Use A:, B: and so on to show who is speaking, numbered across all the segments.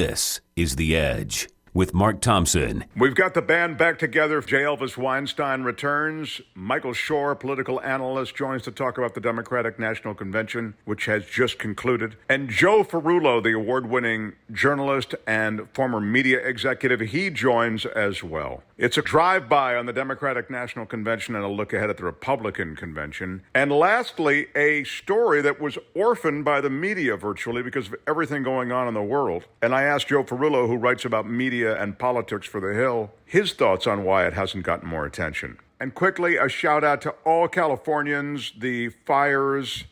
A: This is The Edge with Mark Thompson.
B: We've got the band back together. J. Elvis Weinstein returns. Michael Shure, political analyst, joins to talk about the Democratic National Convention, which has just concluded. And Joe Ferullo, the award-winning journalist and former media executive, he joins as well. It's a drive-by on the Democratic National Convention and a look ahead at the Republican Convention. And lastly, a story that was orphaned by the media virtually because of everything going on in the world. And I asked Joe Ferullo, who writes about media and politics for The Hill, his thoughts on why it hasn't gotten more attention. And quickly, a shout out to all Californians, the fires.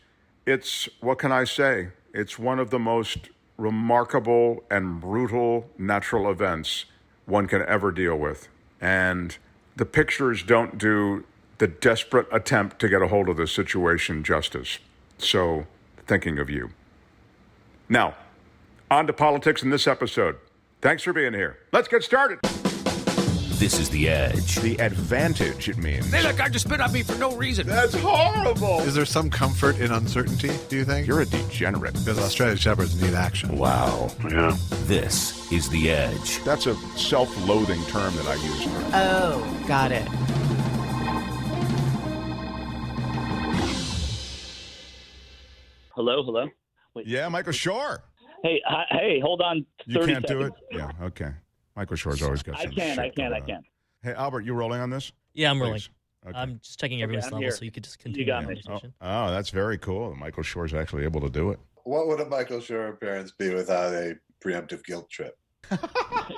B: It's, what can I say? It's one of the most remarkable and brutal natural events one can ever deal with. And the pictures don't do the desperate attempt to get a hold of the situation justice. So, thinking of you. Now, on to politics in this episode. Thanks for being here. Let's get started.
A: This is The Edge.
B: The advantage, it means.
C: Hey, look, I just spit on me for no reason.
B: That's horrible.
D: Is there some comfort in uncertainty, do you think?
B: You're a degenerate.
D: Because Australian Shepherds need action.
B: Wow. Yeah.
A: This is The Edge.
B: That's a self-loathing term that I use.
E: Oh, got it.
F: Hello? Wait.
B: Yeah, Michael Shure.
F: Hey, hold on.
B: You
F: 30
B: can't
F: seconds.
B: do it? Yeah, okay. Michael Shore's always got some shit
F: I
B: going on.
F: can.
B: Hey, Albert, you rolling on this?
G: Yeah, I'm rolling.
B: Please. Okay.
G: I'm just checking everyone's
F: I'm
G: level
F: here.
G: so you could just continue
F: got
G: the
F: me.
G: conversation.
B: Oh, that's very cool. Michael Shore's actually able to do it.
D: What would a Michael Shure appearance be without a preemptive guilt trip?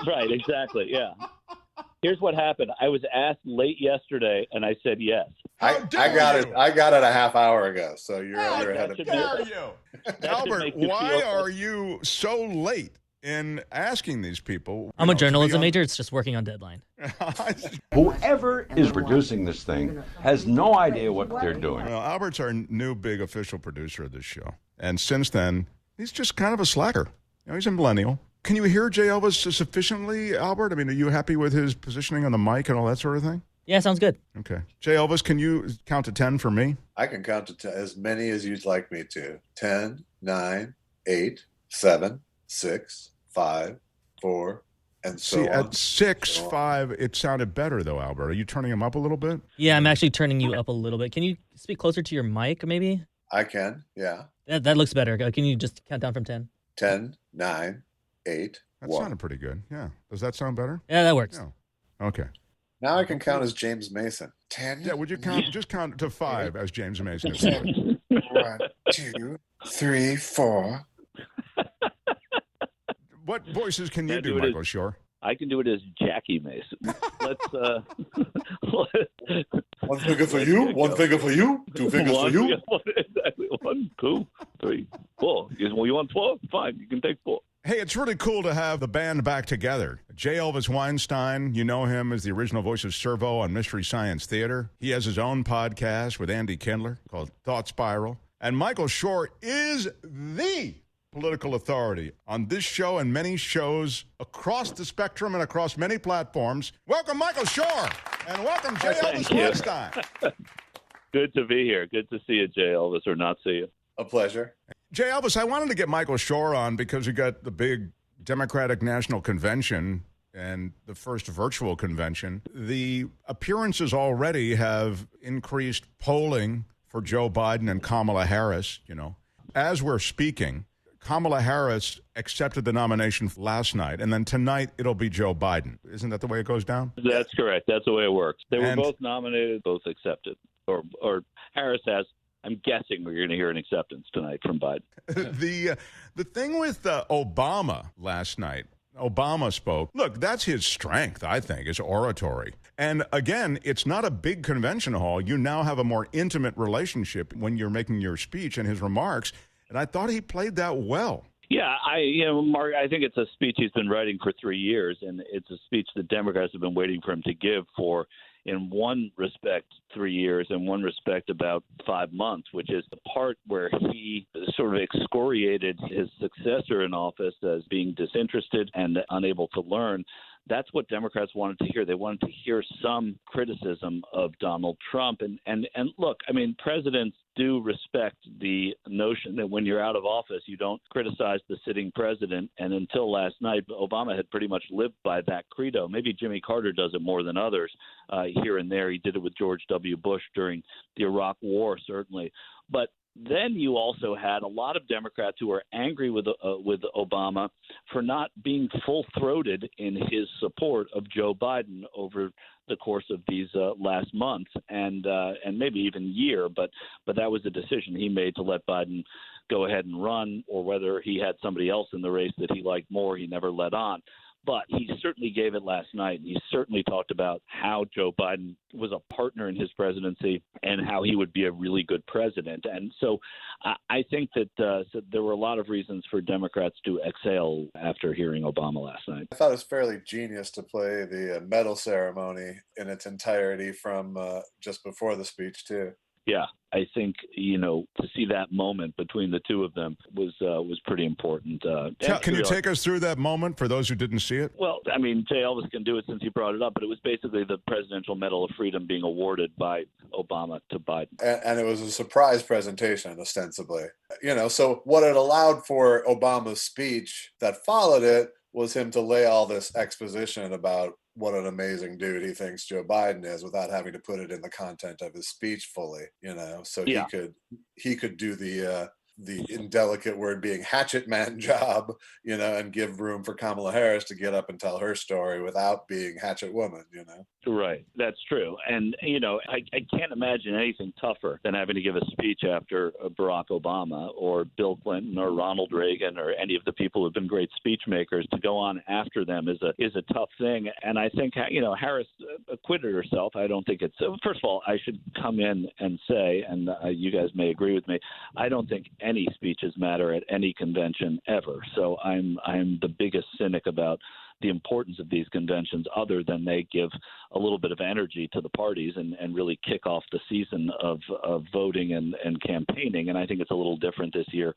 F: Right, exactly, yeah. Here's what happened. I was asked late yesterday, and I said yes.
D: I got it a half hour ago, so you're ahead of me.
B: How dare you? Albert,
F: make you
B: why
F: feel-
B: are you so late in asking these people?
G: I'm a journalism major. It's just working on deadline.
H: Whoever is producing this thing has no idea what they're doing.
B: Well, Albert's our new big official producer of this show. And since then, he's just kind of a slacker. You know, he's a millennial. Can you hear J. Elvis sufficiently, Albert? I mean, are you happy with his positioning on the mic and all that sort of thing?
G: Yeah, sounds good.
B: Okay. J. Elvis, can you count to 10 for me?
D: I can count to as many as you'd like me to. 10, 9, 8, 7, 6, 5, 4, and so
B: See,
D: on.
B: at 6,
D: So on.
B: 5, it sounded better, though, Albert. Are you turning him up a little bit?
G: Yeah, I'm actually turning you up a little bit. Can you speak closer to your mic, maybe?
D: I can, yeah.
G: That looks better. Can you just count down from 10?
D: 10, 9, 8,
B: That
D: 1.
B: sounded pretty good. Yeah. Does that sound better?
G: Yeah, that works.
B: Yeah. Okay.
D: Now I can count as James Mason. 10,
B: Yeah, would you count? Just count to 5 as James Mason.
D: 1, 2, 3, 4.
B: What voices can you
F: Yeah,
B: do,
F: do it
B: Michael Shure?
F: I can do it as Jackie Mason. Let's,
D: One finger for you, one finger for you, 2 fingers for you.
F: Exactly. 1, 2, 3, 4. You want 4? Fine, you can take 4.
B: Hey, it's really cool to have the band back together. J. Elvis Weinstein, you know him as the original voice of Servo on Mystery Science Theater. He has his own podcast with Andy Kindler called Thought Spiral. And Michael Shure is the political authority on this show and many shows across the spectrum and across many platforms. Welcome, Michael Shure, and welcome, J. Elvis Weinstein.
F: Good to be here. Good to see you, Jay Elvis, or not see you.
D: A pleasure.
B: J. Elvis, I wanted to get Michael Shure on because we got the big Democratic National Convention and the first virtual convention. The appearances already have increased polling for Joe Biden and Kamala Harris, you know. As we're speaking, Kamala Harris accepted the nomination last night, and then tonight it'll be Joe Biden. Isn't that the way it goes down?
F: That's correct. That's the way it works. They were
B: And-
F: both nominated, both accepted. Or Harris has. I'm guessing we're going to hear an acceptance tonight from Biden.
B: The thing with Obama last night, Obama spoke. Look, that's his strength, I think, is oratory. And again, it's not a big convention hall. You now have a more intimate relationship when you're making your speech and his remarks. And I thought he played that well.
F: Yeah, Mark, I think it's a speech he's been writing for 3 years, and it's a speech the Democrats have been waiting for him to give for, in one respect, 3 years, in one respect, about 5 months, which is the part where he sort of excoriated his successor in office as being disinterested and unable to learn. that's what Democrats wanted to hear. They wanted to hear some criticism of Donald Trump. And look, I mean, presidents do respect the notion that when you're out of office, you don't criticize the sitting president. And until last night, Obama had pretty much lived by that credo. Maybe Jimmy Carter does it more than others here and there. He did it with George W. Bush during the Iraq War, certainly. But then you also had a lot of Democrats who were angry with Obama for not being full-throated in his support of Joe Biden over the course of these last months and maybe even year. But that was a decision he made to let Biden go ahead and run, or whether he had somebody else in the race that he liked more, he never let on. But he certainly gave it last night. He certainly talked about how Joe Biden was a partner in his presidency and how he would be a really good president. And so I think that so there were a lot of reasons for Democrats to exhale after hearing Obama last night.
D: I thought it was fairly genius to play the medal ceremony in its entirety from just before the speech, too.
F: Yeah, I think, to see that moment between the two of them was pretty important.
B: Can you take us through that moment for those who didn't see it?
F: Well, I mean, Jay Elvis can do it since he brought it up, but it was basically the Presidential Medal of Freedom being awarded by Obama to Biden.
D: And it was a surprise presentation, ostensibly. So what it allowed for Obama's speech that followed it was him to lay all this exposition about what an amazing dude he thinks Joe Biden is without having to put it in the content of his speech fully, so
F: Yeah.
D: he could do the indelicate word being hatchet man job, and give room for Kamala Harris to get up and tell her story without being hatchet woman,
F: Right. That's true. And, I can't imagine anything tougher than having to give a speech after Barack Obama or Bill Clinton or Ronald Reagan or any of the people who've been great speech makers. To go on after them is a tough thing. And I think, Harris acquitted herself. I don't think it's – first of all, I should come in and say, and you guys may agree with me, I don't think any speeches matter at any convention ever. So I'm the biggest cynic about the importance of these conventions, other than they give a little bit of energy to the parties and really kick off the season of voting and campaigning. And I think it's a little different this year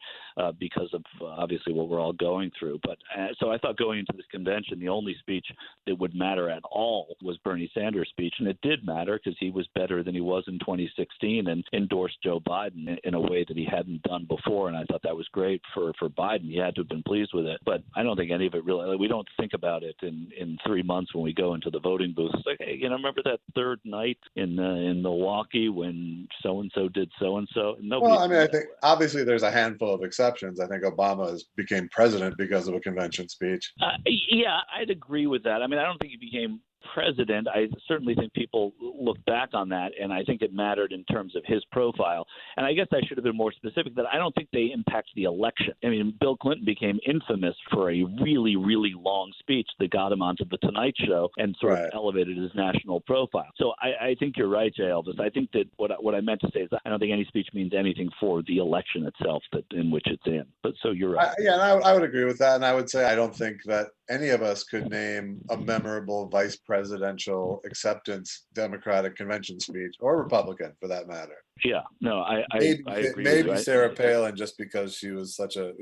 F: because of obviously what we're all going through. But so I thought going into this convention, the only speech that would matter at all was Bernie Sanders' speech. And it did matter because he was better than he was in 2016 and endorsed Joe Biden in a way that he hadn't done before. And I thought that was great for Biden. He had to have been pleased with it. But I don't think any of it really – we don't think about it in 3 months when we go into the voting booth. It's like, hey, remember that third night in Milwaukee when so-and-so did so-and-so?
D: Well, I mean, I think obviously there's a handful of exceptions. I think Obama became president because of a convention speech.
F: Yeah, I'd agree with that. I mean, I don't think he became president. I certainly think people look back on that, and I think it mattered in terms of his profile. And I guess I should have been more specific that I don't think they impact the election. I mean, Bill Clinton became infamous for a really, really long speech that got him onto The Tonight Show and sort of elevated his national profile. So I think you're right, Jay Elvis. I think that what I meant to say is I don't think any speech means anything for the election itself in which it's in. But so you're right.
D: I would agree with that. And I would say I don't think that any of us could name a memorable vice presidential acceptance Democratic convention speech, or Republican for that matter.
F: Yeah, no, I agree.
D: Maybe Sarah Palin, just because she was such a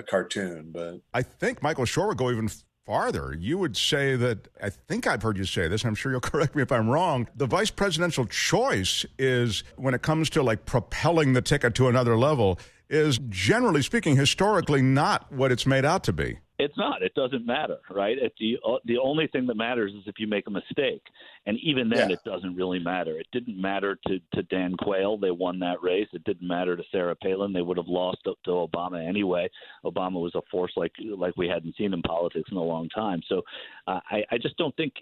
D: cartoon. But
B: I think Michael Shore would go even farther. You would say that, I think I've heard you say this, I'm sure you'll correct me if I'm wrong, the vice presidential choice is, when it comes to like propelling the ticket to another level, is generally speaking historically not what it's made out to be.
F: It's not. It doesn't matter, right? The only thing that matters is if you make a mistake. And even then, It doesn't really matter. It didn't matter to Dan Quayle. They won that race. It didn't matter to Sarah Palin. They would have lost to Obama anyway. Obama was a force like we hadn't seen in politics in a long time. So I just don't think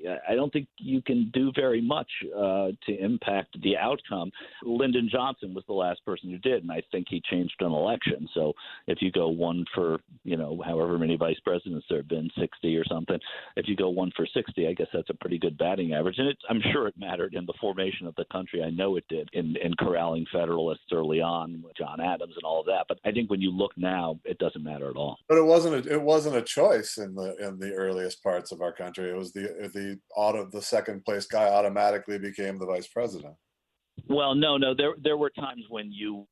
F: you can do very much to impact the outcome. Lyndon Johnson was the last person who did, and I think he changed an election. So if you go one for, however many vice presidents there have been, 60 or something. If you go 1 for 60, I guess that's a pretty good batting average. And I'm sure it mattered in the formation of the country. I know it did in corralling Federalists early on with John Adams and all of that. But I think when you look now, it doesn't matter at all.
D: But it wasn't a choice in the earliest parts of our country. It was the second place guy automatically became the vice president.
F: Well, no. There were times when you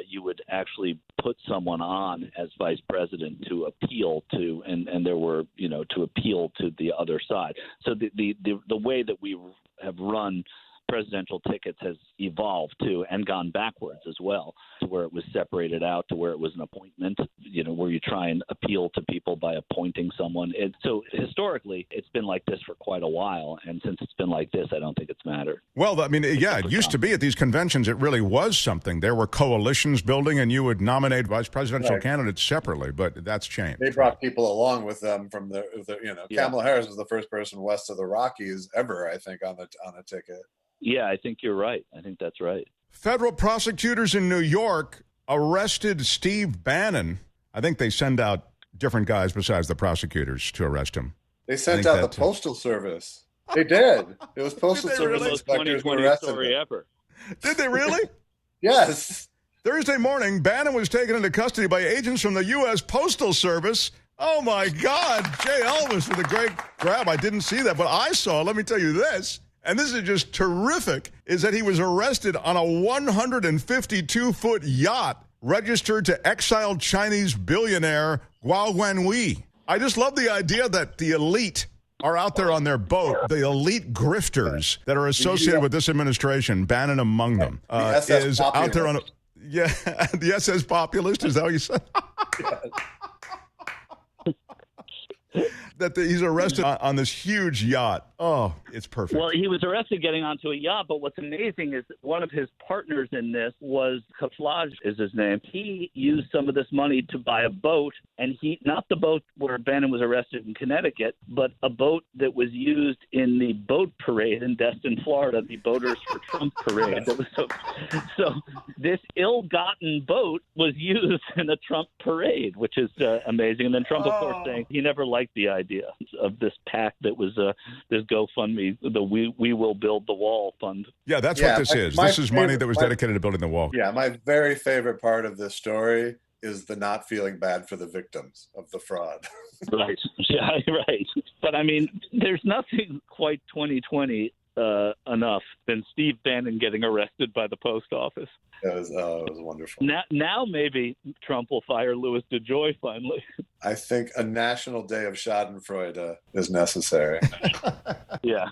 F: you would actually put someone on as vice president to appeal to, and there were, to appeal to the other side. So the way that we have run presidential tickets has evolved to and gone backwards as well, to where it was separated out, to where it was an appointment, where you try and appeal to people by appointing someone. So historically, it's been like this for quite a while. And since it's been like this, I don't think it's mattered.
B: Well, I mean, yeah, it used to be at these conventions, it really was something. There were coalitions building and you would nominate vice presidential candidates separately, but that's changed.
D: They brought people along with them from Kamala Harris was the first person west of the Rockies ever, I think, on a ticket.
F: Yeah, I think you're right. I think that's right.
B: Federal prosecutors in New York arrested Steve Bannon. I think they send out different guys besides the prosecutors to arrest him.
D: They sent out the Postal Service. They did. It was Postal Service inspectors who arrested
F: story
D: him.
F: Ever.
B: Did they really?
D: Yes.
B: Thursday morning, Bannon was taken into custody by agents from the U.S. Postal Service. Oh, my God. Jay Elvis with a great grab. I didn't see that, but I saw, let me tell you this. And this is just terrific, is that he was arrested on a 152-foot yacht registered to exiled Chinese billionaire Guo Wenhui. I just love the idea that the elite are out there on their boat, the elite grifters that are associated with this administration, Bannon among them, is out there on a... Yeah, the SS Populist, is that what you said? That he's arrested on this huge yacht. Oh, it's perfect.
F: Well, he was arrested getting onto a yacht, but what's amazing is one of his partners in this was Kaflaj is his name. He used some of this money to buy a boat, and not the boat where Bannon was arrested in Connecticut, but a boat that was used in the boat parade in Destin, Florida, the Boaters for Trump parade. That was so this ill-gotten boat was used in a Trump parade, which is amazing. And then Trump, of course, saying he never liked the idea of this PAC that was this GoFundMe, the We Will Build the Wall fund.
B: Yeah, that's what this is. This is money that was dedicated to building the wall.
D: Yeah, my very favorite part of this story is the not feeling bad for the victims of the fraud.
F: Right. Yeah, right. But I mean, there's nothing quite 2020 enough than Steve Bannon getting arrested by the post office.
D: It was wonderful.
F: Now maybe Trump will fire Louis DeJoy finally.
D: I think a national day of Schadenfreude is necessary.
F: Yeah.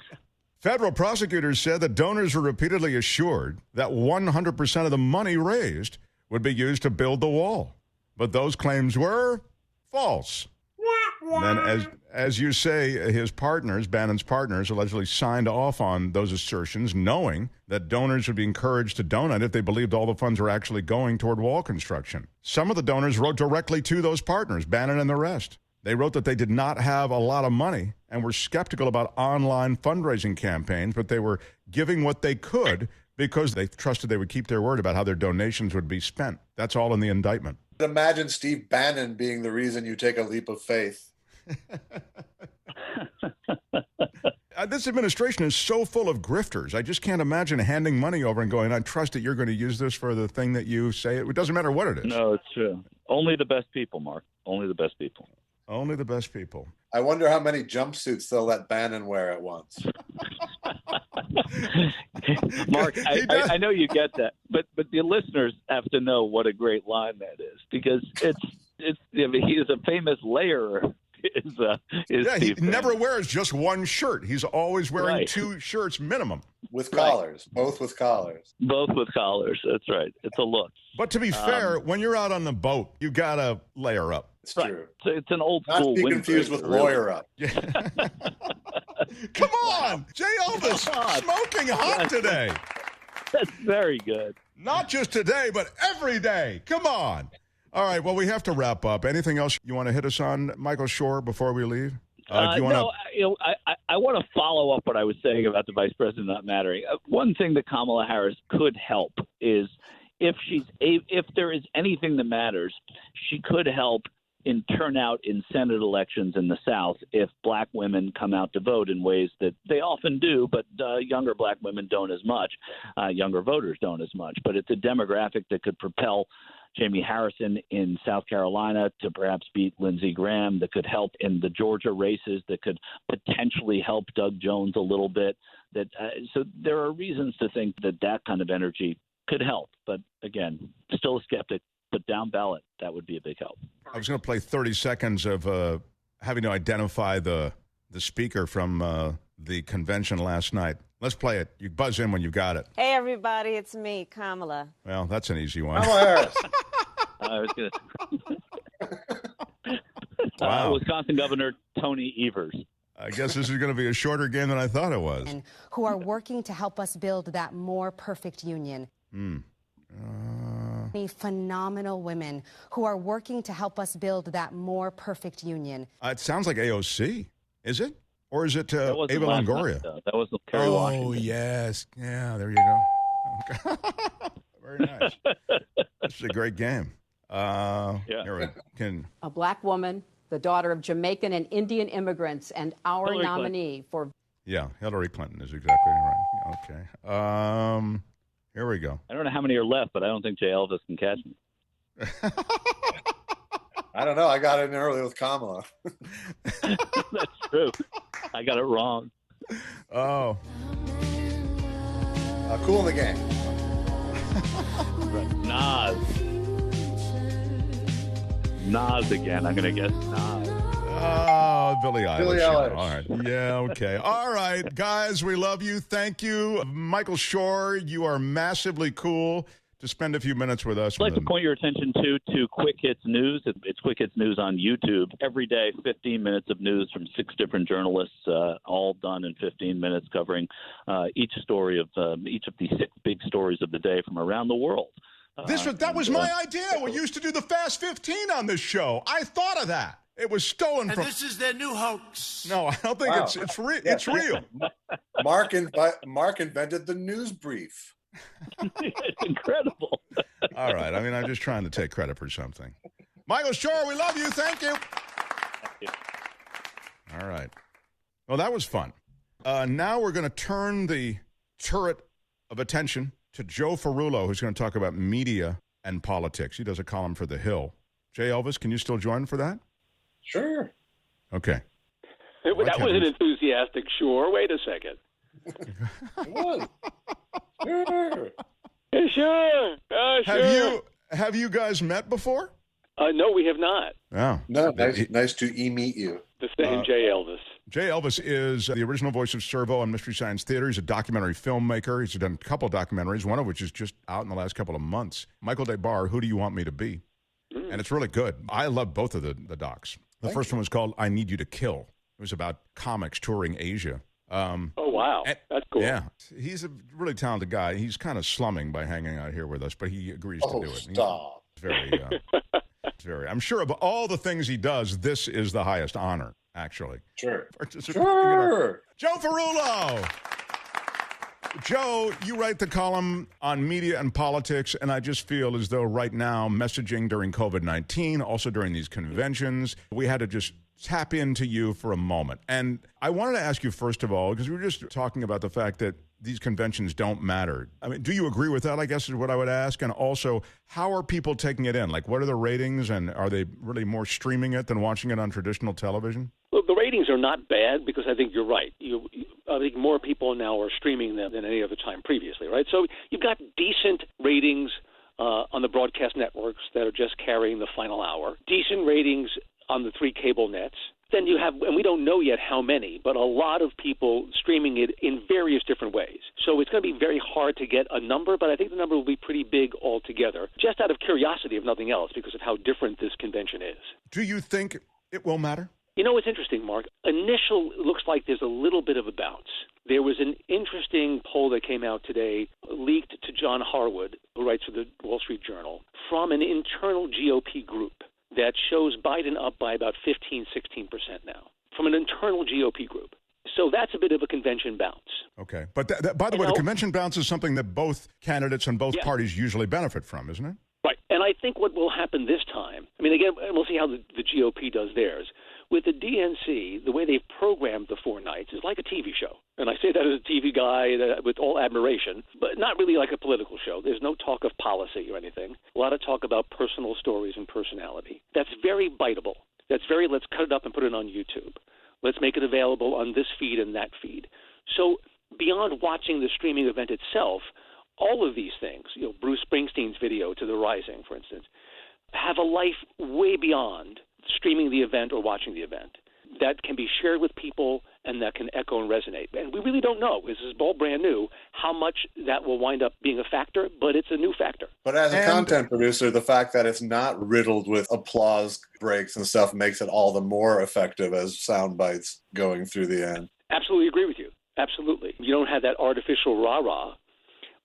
B: Federal prosecutors said that donors were repeatedly assured that 100% of the money raised would be used to build the wall. But those claims were false. And then, as you say, his partners, Bannon's partners, allegedly signed off on those assertions, knowing that donors would be encouraged to donate if they believed all the funds were actually going toward wall construction. Some of the donors wrote directly to those partners, Bannon and the rest. They wrote that they did not have a lot of money and were skeptical about online fundraising campaigns, but they were giving what they could because they trusted they would keep their word about how their donations would be spent. That's all in the indictment.
D: Imagine Steve Bannon being the reason you take a leap of faith.
B: This administration is so full of grifters. I just can't imagine handing money over and going, I trust that you're going to use this for the thing that you say. It doesn't matter what it is.
F: No, it's true. Only the best people, Mark. Only the best people.
B: Only the best people.
D: I wonder how many jumpsuits they'll let Bannon wear at once.
F: Mark, I know you get that, but the listeners have to know what a great line that is, because it's I mean, he is a famous layerer.
B: He never wears just one shirt. He's always wearing two shirts minimum.
D: With collars. Both with collars.
F: Both with collars. That's right. It's a look.
B: But to be fair, when you're out on the boat, you got to layer up.
D: It's true.
F: So it's an old school.
D: Not to be confused with lawyer up.
B: Yeah. Come on! Jay Elvis, smoking hot today.
F: That's very good.
B: Not just today, but every day. Come on. All right, well, we have to wrap up. Anything else you want to hit us on, Michael Shure, before we leave?
F: I want to follow up what I was saying about the vice president not mattering. One thing that Kamala Harris could help is if there is anything that matters, she could help in turnout in Senate elections in the South if black women come out to vote in ways that they often do, but younger black women don't as much. Younger voters don't as much. But it's a demographic that could propel Jamie Harrison in South Carolina to perhaps beat Lindsey Graham, that could help in the Georgia races, that could potentially help Doug Jones a little bit. So there are reasons to think that kind of energy could help. But again, still a skeptic. But down ballot, that would be a big help.
B: I was going to play 30 seconds of having to identify the speaker from the convention last night. Let's play it. You buzz in when you've got it.
E: Hey, everybody, it's me, Kamala.
B: Well, that's an easy one.
D: Kamala Harris.
F: I was going to.
B: Wow.
F: Wisconsin Governor Tony Evers.
B: I guess this is going to be a shorter game than I thought it was.
I: And who are working to help us build that more perfect union. Phenomenal women who are working to help us build that more perfect union.
B: It sounds like AOC. Is it? Or is it Ava Longoria?
F: That was Kerry Washington.
B: Oh, yes. Yeah, there you go. Okay. Very nice. This is a great game. Here we can.
J: A black woman, the daughter of Jamaican and Indian immigrants, and our
F: Hillary
J: nominee for...
B: Yeah, Hillary Clinton is exactly right. Okay. Here we go.
F: I don't know how many are left, but I don't think J. Elvis can catch me.
D: I don't know. I got in early with Kamala.
F: That's true. I got it wrong.
B: Oh.
D: Cool in the Gang.
F: Nas again. I'm going to guess Nas.
B: Oh, Billie Eilish.
D: Billie Eilish.
B: All right. Yeah, okay. All right, guys, we love you. Thank you. Michael Shure, you are massively cool to spend a few minutes with us.
F: I'd like to point your attention to Quick Hits News. It's Quick Hits News on YouTube. Every day, 15 minutes of news from 6 different journalists, all done in 15 minutes, covering each story of each of the 6 big stories of the day from around the world.
B: That was my idea. We used to do the Fast 15 on this show. I thought of that. It was stolen from.
C: And this is their new hoax.
B: No, I don't think it's real.
D: Yeah.
B: It's real.
D: Mark invented the news brief.
F: It's incredible.
B: All right. I mean, I'm just trying to take credit for something. Michael Shure, we love you. Thank you. All right. Well, that was fun. Now we're going to turn the turret of attention to Joe Ferullo, who's going to talk about media and politics. He does a column for The Hill. J. Elvis, can you still join for that?
D: Sure.
B: Okay.
K: That was an enthusiastic Sure. Wait a second.
D: What? Sure.
K: Yeah, sure. Sure.
B: Have you guys met before?
K: No, we have not.
B: Oh.
D: No, nice to meet you.
K: The same J. Elvis.
B: Jay Elvis is the original voice of Servo on Mystery Science Theater. He's a documentary filmmaker. He's done a couple of documentaries, one of which is just out in the last couple of months. Michael DeBar, Who Do You Want Me to Be? And it's really good. I love both of the docs. The first one was called I Need You to Kill. It was about comics touring Asia.
K: Oh, wow. That's cool.
B: Yeah. He's a really talented guy. He's kind of slumming by hanging out here with us, but he agrees to do it.
D: Stop.
B: He's very, I'm sure of all the things he does, this is the highest honor, actually.
D: Sure.
B: Sure. Joe Ferullo. Joe, you write the column on media and politics, and I just feel as though right now, messaging during COVID-19, also during these conventions, we had to just tap into you for a moment. And I wanted to ask you, first of all, because we were just talking about the fact that these conventions don't matter. I mean, do you agree with that, I guess, is what I would ask? And also, how are people taking it in? Like, what are the ratings, and are they really more streaming it than watching it on traditional television?
K: Well, the ratings are not bad because I think you're right. I think more people now are streaming them than any other time previously, right? So you've got decent ratings on the broadcast networks that are just carrying the final hour, decent ratings on the 3 cable nets. Then you have, and we don't know yet how many, but a lot of people streaming it in various different ways. So it's going to be very hard to get a number, but I think the number will be pretty big altogether, just out of curiosity, if nothing else, because of how different this convention is.
B: Do you think it will matter?
K: You know, it's interesting, Mark. Looks like there's a little bit of a bounce. There was an interesting poll that came out today, leaked to John Harwood, who writes for the Wall Street Journal, from an internal GOP group that shows Biden up by about 15-16% now, from an internal GOP group. So that's a bit of a convention bounce. Okay.
B: But by the way, the convention bounce is something that both candidates and both parties usually benefit from, isn't it?
K: Right. And I think what will happen this time, I mean, again, we'll see how the GOP does theirs. With the DNC, the way they've programmed the 4 nights is like a TV show. And I say that as a TV guy with all admiration, but not really like a political show. There's no talk of policy or anything. A lot of talk about personal stories and personality. That's very biteable. That's very, let's cut it up and put it on YouTube. Let's make it available on this feed and that feed. So beyond watching the streaming event itself, all of these things, Bruce Springsteen's video to The Rising, for instance, have a life way beyond streaming the event or watching the event that can be shared with people and that can echo and resonate. And we really don't know, this is all brand new, how much that will wind up being a factor, but it's a new factor.
D: But as a content producer, the fact that it's not riddled with applause breaks and stuff makes it all the more effective as sound bites going through the end.
K: Absolutely agree with you. Absolutely. You don't have that artificial rah-rah,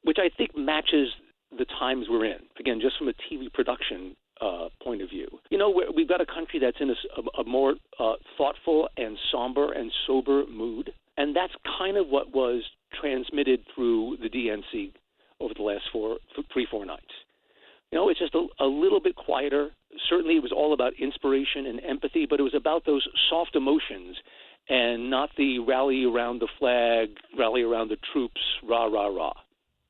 K: which I think matches the times we're in. Again, just from a TV production point of view. We've got a country that's in a more thoughtful and somber and sober mood, and that's kind of what was transmitted through the DNC over the last 3-4 nights. It's just a little bit quieter. Certainly it was all about inspiration and empathy, but it was about those soft emotions and not the rally around the flag, rally around the troops, rah, rah, rah.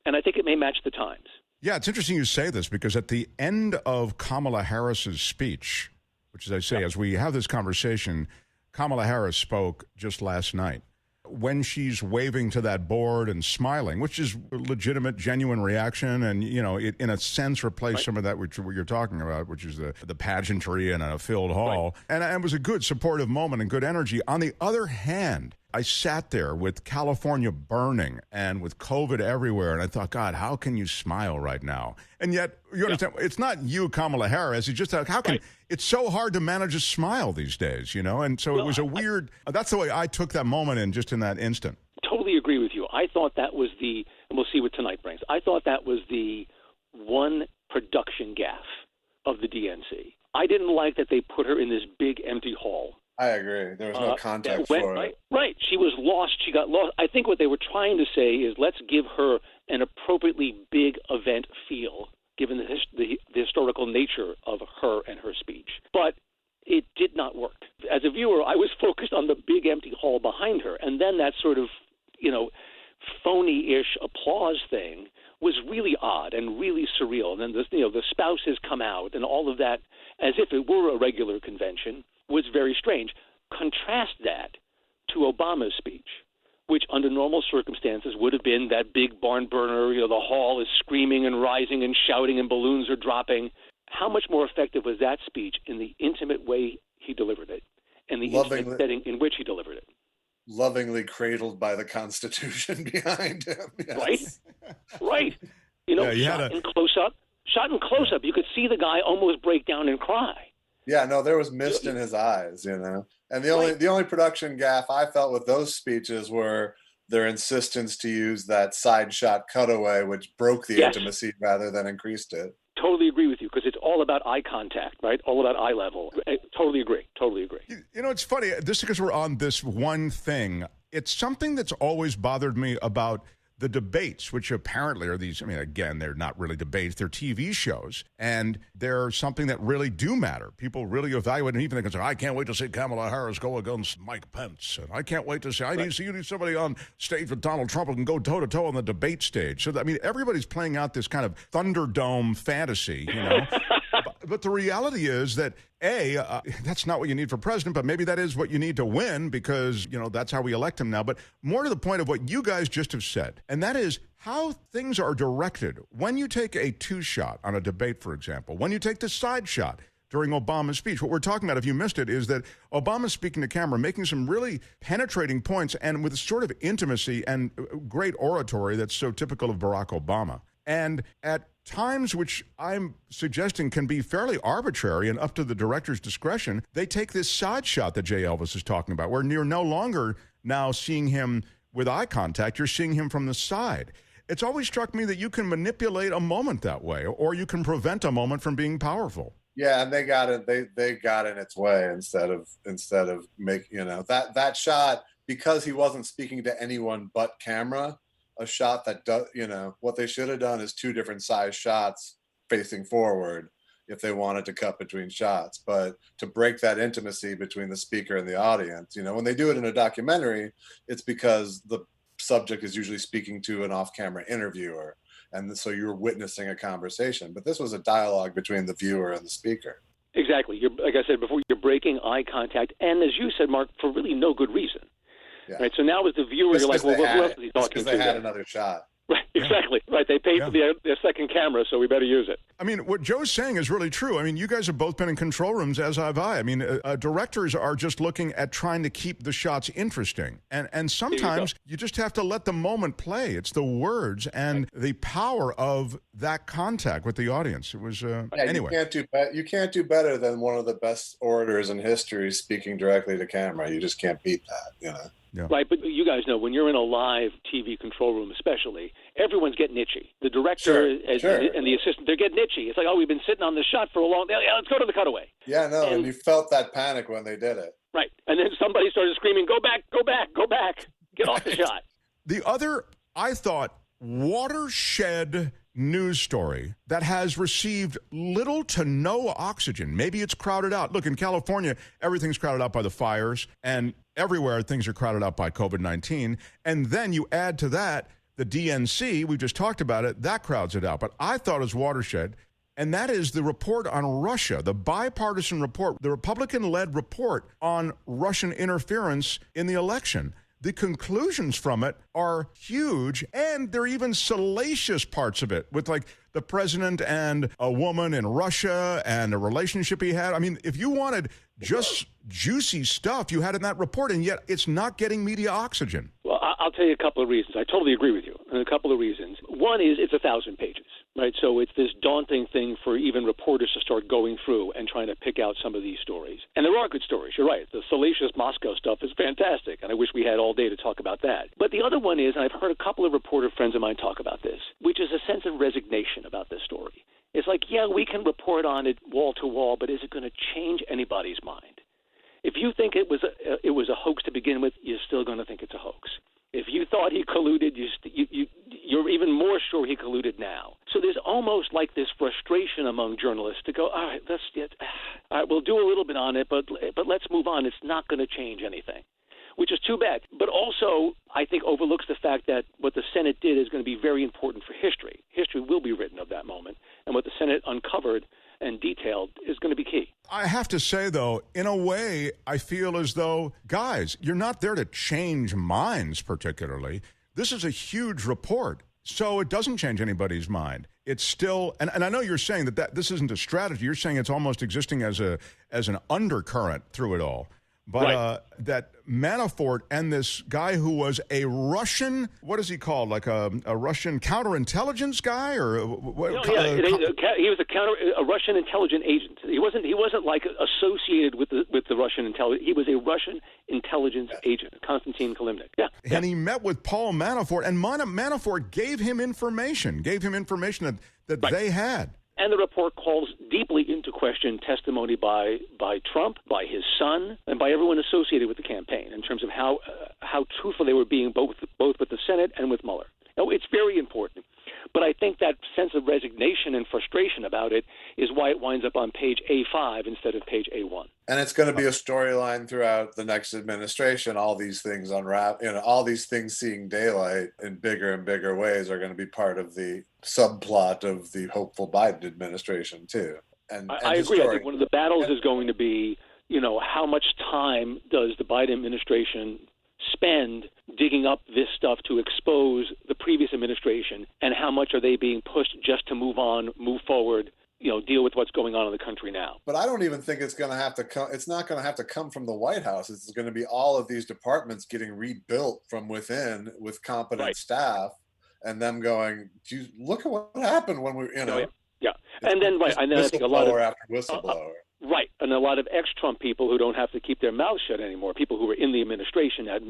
K: And I think it may match the times.
B: Yeah, it's interesting you say this because at the end of Kamala Harris's speech, which, as I say, as we have this conversation, Kamala Harris spoke just last night. When she's waving to that board and smiling, which is a legitimate, genuine reaction, and, it, in a sense, replaced some of that which you're talking about, which is the pageantry in a filled hall. And it was a good, supportive moment and good energy. On the other hand, I sat there with California burning and with COVID everywhere, and I thought, God, how can you smile right now? And yet, you understand, it's not you, Kamala Harris. It's just how can it's so hard to manage a smile these days, And so it was a weird. That's the way I took that moment in that instant.
K: Totally agree with you. I thought that was and we'll see what tonight brings. I thought that was the one production gaffe of the DNC. I didn't like that they put her in this big empty hall.
D: I agree. There was no context for it.
K: Right. She was lost. She got lost. I think what they were trying to say is let's give her an appropriately big event feel, given the historical nature of her and her speech. But it did not work. As a viewer, I was focused on the big empty hall behind her, and then that sort of, phony-ish applause thing was really odd and really surreal. And then the spouses come out and all of that, as if it were a regular convention, was very strange. Contrast that to Obama's speech, which under normal circumstances would have been that big barn burner, the hall is screaming and rising and shouting and balloons are dropping. How much more effective was that speech in the intimate way he delivered it and the intimate setting in which he delivered it?
D: Lovingly cradled by the Constitution behind him. Yes.
K: Right. Shot in close-up, you could see the guy almost break down and cry.
D: Yeah, no, there was mist in his eyes, And the only production gaffe I felt with those speeches were their insistence to use that side shot cutaway, which broke the intimacy rather than increased it.
K: Totally agree with you, because it's all about eye contact, right? All about eye level. I totally agree.
B: It's funny. This because we're on this one thing. It's something that's always bothered me about the debates, which apparently are these, again, they're not really debates, they're TV shows, and they're something that really do matter. People really evaluate, and even they can say, I can't wait to see Kamala Harris go against Mike Pence, and I can't wait to see, you need somebody on stage with Donald Trump who can go toe-to-toe on the debate stage. So, everybody's playing out this kind of Thunderdome fantasy, But the reality is that, that's not what you need for president, but maybe that is what you need to win because, that's how we elect him now. But more to the point of what you guys just have said, and that is how things are directed. When you take a two-shot on a debate, for example, when you take the side shot during Obama's speech, what we're talking about, if you missed it, is that Obama's speaking to camera, making some really penetrating points and with a sort of intimacy and great oratory that's so typical of Barack Obama. And at times which I'm suggesting can be fairly arbitrary and up to the director's discretion, they take this side shot that Jay Elvis is talking about, where you're no longer now seeing him with eye contact, you're seeing him from the side. It's always struck me that you can manipulate a moment that way, or you can prevent a moment from being powerful.
D: Yeah, and they got it. They got in its way instead of making that shot, because he wasn't speaking to anyone but camera. A shot that does, what they should have done is two different size shots facing forward if they wanted to cut between shots. But to break that intimacy between the speaker and the audience, when they do it in a documentary, it's because the subject is usually speaking to an off-camera interviewer. And so you're witnessing a conversation. But this was a dialogue between the viewer and the speaker.
K: Exactly. Like I said before, you're breaking eye contact. And as you said, Mark, for really no good reason. Yeah. Right. So now as the viewer, you're like, well, who else is he talking to?
D: Because they had another shot.
K: Right, exactly. Right. They paid for their second camera, so we better use it.
B: I mean, what Joe's saying is really true. I mean, you guys have both been in control rooms, as have I. I mean, directors are just looking at trying to keep the shots interesting. And sometimes you just have to let the moment play. It's the words and the power of that contact with the audience. It was, anyway.
D: You can't do better than one of the best orators in history speaking directly to camera. You just can't beat that, you know?
B: Yeah.
K: Right, but you guys know when you're in a live TV control room especially, everyone's getting itchy. The director and the assistant, they're getting itchy. It's like, oh, we've been sitting on the shot for a long time. Yeah, let's go to the cutaway.
D: Yeah, no, and you felt that panic when they did it.
K: Right, and then somebody started screaming, go back, go back, go back. Get off the shot.
B: The other, I thought, watershed news story that has received little to no oxygen. Maybe it's crowded out. Look, in California, everything's crowded out by the fires, and everywhere things are crowded out by COVID-19. And then you add to that the DNC, we just talked about it, that crowds it out. But I thought it was watershed, and that is the report on Russia, the bipartisan report, the Republican-led report on Russian interference in the election. The conclusions from it are huge, and there are even salacious parts of it with, like, the president and a woman in Russia and a relationship he had. I mean, if you wanted just juicy stuff, you had in that report, and yet it's not getting media oxygen.
K: Well, I'll tell you a couple of reasons. I totally agree with you, and a couple of reasons. One is it's 1,000 pages, right? So it's this daunting thing for even reporters to start going through and trying to pick out some of these stories. And there are good stories. You're right. The salacious Moscow stuff is fantastic, and I wish we had all day to talk about that. But the other one is, and I've heard a couple of reporter friends of mine talk about this, which is a sense of resignation about this story. It's like, yeah, we can report on it wall to wall, but is it going to change anybody's mind? If you think it was a hoax to begin with, you're still going to think it's a hoax. If you thought he colluded, you're even more sure he colluded now. So there's almost like this frustration among journalists to go, all right, we'll do a little bit on it, but let's move on. It's not going to change anything, which is too bad. But also, I think, overlooks the fact that what the Senate did is going to be very important for history. History will be written of that moment, and what the Senate uncovered and detailed is going to be key.
B: I have to say, though, in a way, I feel as though, guys, you're not there to change minds particularly. This is a huge report, so it doesn't change anybody's mind. It's still, and I know you're saying that this isn't a strategy. You're saying it's almost existing as an undercurrent through it all. But
K: right.
B: That Manafort and this guy who was a Russian, what is he called, like a Russian counterintelligence guy, or what?
K: No, he was a Russian intelligence agent. He wasn't like associated with the Russian intelligence. He was a Russian intelligence agent, Konstantin Kalimnik. Yeah.
B: And he met with Paul Manafort, and Manafort gave him information that
K: right.
B: they had.
K: And the report calls deeply into question testimony by Trump, by his son, and by everyone associated with the campaign in terms of how truthful they were being both with the Senate and with Mueller. Now, it's very important. But I think that sense of resignation and frustration about it is why it winds up on page A5 instead of page A1.
D: And it's going to be a storyline throughout the next administration. All these things all these things seeing daylight in bigger and bigger ways are going to be part of the subplot of the hopeful Biden administration, too. And
K: I agree. I think one of the battles is going to be, how much time does the Biden administration spend digging up this stuff to expose the previous administration, and how much are they being pushed just to move on, move forward, deal with what's going on in the country now.
D: But I don't even think it's going to have to come. It's not going to have to come from the White House. It's going to be all of these departments getting rebuilt from within with competent
K: right.
D: staff, and them going, "Geez, look at what happened when we,
K: Yeah. And then right, and then I think a lot of
D: after whistleblower.
K: Right, and a lot of ex-Trump people who don't have to keep their mouths shut anymore, people who are in the administration at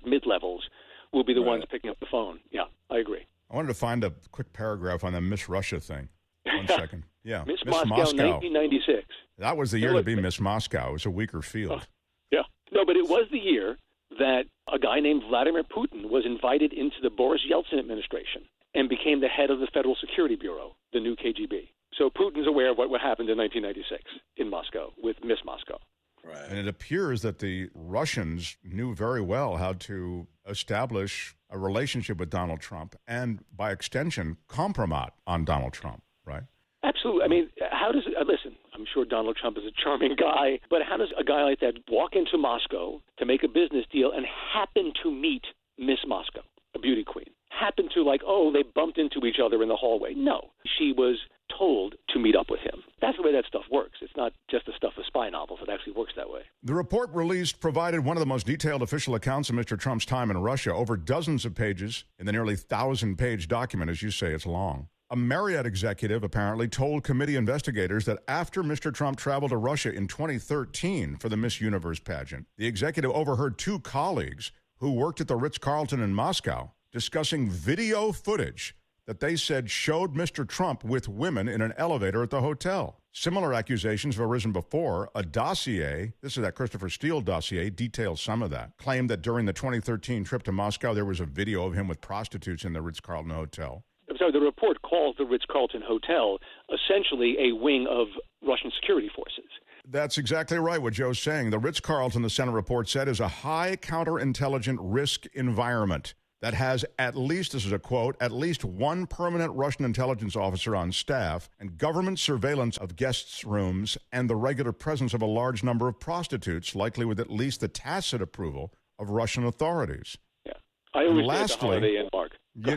K: mid-levels, will be the ones picking up the phone. Yeah, I agree.
B: I wanted to find a quick paragraph on the Miss Russia thing. 1 second. Yeah,
K: Miss Moscow, 1996.
B: That was the year to be Miss Moscow. It was a weaker field.
K: Yeah. No, but it was the year that a guy named Vladimir Putin was invited into the Boris Yeltsin administration and became the head of the Federal Security Bureau, the new KGB. So Putin's aware of what happened in 1996 in Moscow with Miss Moscow.
D: Right.
B: And it appears that the Russians knew very well how to establish a relationship with Donald Trump and, by extension, compromise on Donald Trump, right?
K: Absolutely. I mean, how does listen, I'm sure Donald Trump is a charming guy, but how does a guy like that walk into Moscow to make a business deal and happen to meet Miss Moscow, a beauty queen? happen to they bumped into each other in the hallway. No, she was told to meet up with him. That's the way that stuff works. It's not just the stuff of spy novels. It actually works that way.
B: The report released provided one of the most detailed official accounts of Mr. Trump's time in Russia, over dozens of pages in the nearly 1,000-page document. As you say, it's long. A Marriott executive apparently told committee investigators that after Mr. Trump traveled to Russia in 2013 for the Miss Universe pageant, the executive overheard two colleagues who worked at the Ritz-Carlton in Moscow discussing video footage that they said showed Mr. Trump with women in an elevator at the hotel. Similar accusations have arisen before. A dossier, this is that Christopher Steele dossier, details some of that, claimed that during the 2013 trip to Moscow, there was a video of him with prostitutes in the Ritz-Carlton hotel.
K: I'm sorry, the report calls the Ritz-Carlton Hotel essentially a wing of Russian security forces.
B: That's exactly right, what Joe's saying. The Ritz-Carlton, the Senate report said, is a high counterintelligence risk environment that has at least, this is a quote, at least one permanent Russian intelligence officer on staff and government surveillance of guests' rooms and the regular presence of a large number of prostitutes, likely with at least the tacit approval of Russian authorities.
K: Yeah. I always say the Holiday Inn, Mark.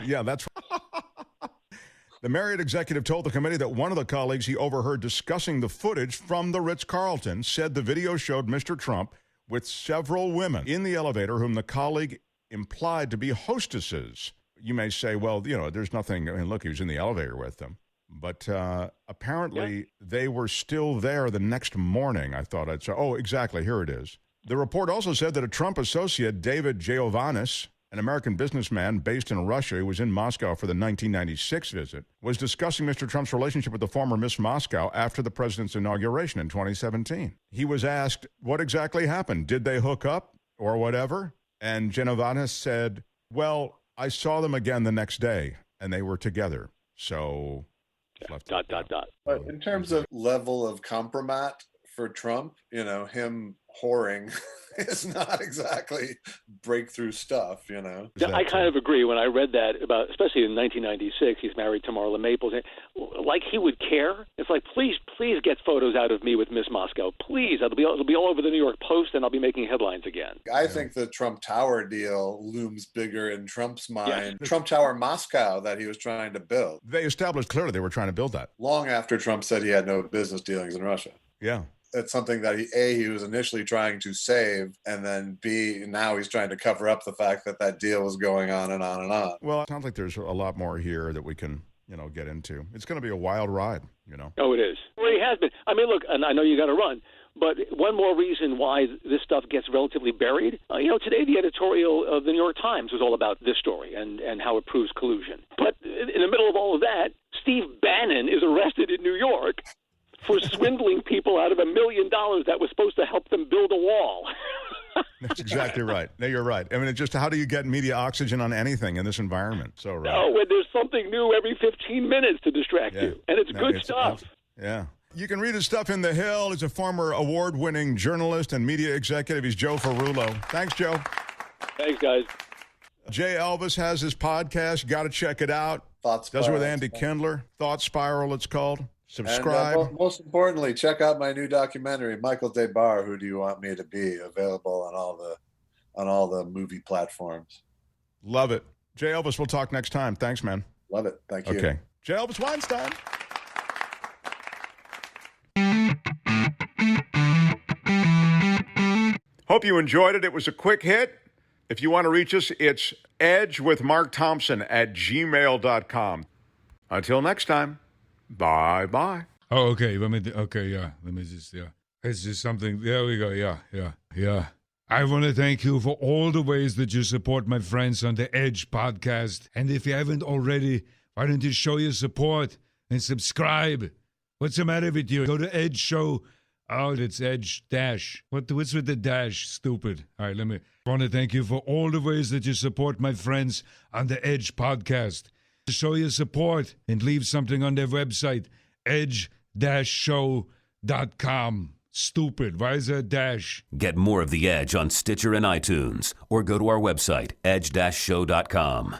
B: Yeah, that's The Marriott executive told the committee that one of the colleagues he overheard discussing the footage from the Ritz-Carlton said the video showed Mr. Trump with several women in the elevator whom the colleague implied to be hostesses. You may say, well, there's nothing. I mean, look, he was in the elevator with them. But apparently they were still there the next morning. I thought I'd say, oh, exactly, here it is. The report also said that a Trump associate, David Giovannis, an American businessman based in Russia who was in Moscow for the 1996 visit, was discussing Mr. Trump's relationship with the former Miss Moscow after the president's inauguration in 2017. He was asked, what exactly happened? Did they hook up or whatever? And Giovannis said, well, I saw them again the next day, and they were together. So,
K: But
D: in terms of level of compromat for Trump, him whoring is not exactly breakthrough stuff,
K: I kind of agree. When I read that especially in 1996, he's married to Marla Maples, like he would care. It's like, please get photos out of me with Miss Moscow. Please, it'll be all over the New York Post, and I'll be making headlines again.
D: I think the Trump Tower deal looms bigger in Trump's mind. Yeah. Trump Tower Moscow that he was trying to build.
B: They established clearly they were trying to build that.
D: Long after Trump said he had no business dealings in Russia.
B: Yeah.
D: It's something that he was initially trying to save, and then B, now he's trying to cover up the fact that deal was going on and on and on.
B: Well, it sounds like there's a lot more here that we can, get into. It's going to be a wild ride,
K: Oh, it is. Well, it has been. I mean, look, and I know you got to run, but one more reason why this stuff gets relatively buried. Today the editorial of the New York Times was all about this story and how it proves collusion. But in the middle of all of that, Steve Bannon is arrested in New York for swindling people out of $1 million that was supposed to help them build a wall.
B: That's exactly right. No, you're right. I mean, it's just how do you get media oxygen on anything in this environment? So right.
K: No, when there's something new every 15 minutes to distract you, and it's good stuff.
B: Yeah. You can read his stuff in The Hill. He's a former award-winning journalist and media executive. He's Joe Ferullo. Thanks, Joe.
K: Thanks, guys.
B: Jay Elvis has his podcast. Got to check it out.
D: Thought Spiral.
B: Does it with Andy Kindler. Thought Spiral, it's called. Subscribe.
D: And most importantly, check out my new documentary, Michael DeBar, Who Do You Want Me to Be? Available on all the movie platforms.
B: Love it. Jay Elvis, we'll talk next time. Thanks, man.
D: Love it. Thank you.
B: Okay. Jay Elvis Weinstein. Hope you enjoyed it. It was a quick hit. If you want to reach us, it's edgewithmarkthompson@gmail.com. Until next time. Bye-bye.
L: Oh, okay. Let me just, It's just something. There we go. Yeah. I want to thank you for all the ways that you support my friends on the Edge podcast. And if you haven't already, why don't you show your support and subscribe? What's the matter with you? Go to Edge Show. Oh, that's Edge dash. What's with the dash? Stupid. All right, I want to thank you for all the ways that you support my friends on the Edge podcast. Show your support and leave something on their website, edge-show.com. Stupid. Why is there a dash?
A: Get more of The Edge on Stitcher and iTunes, or go to our website, edge-show.com.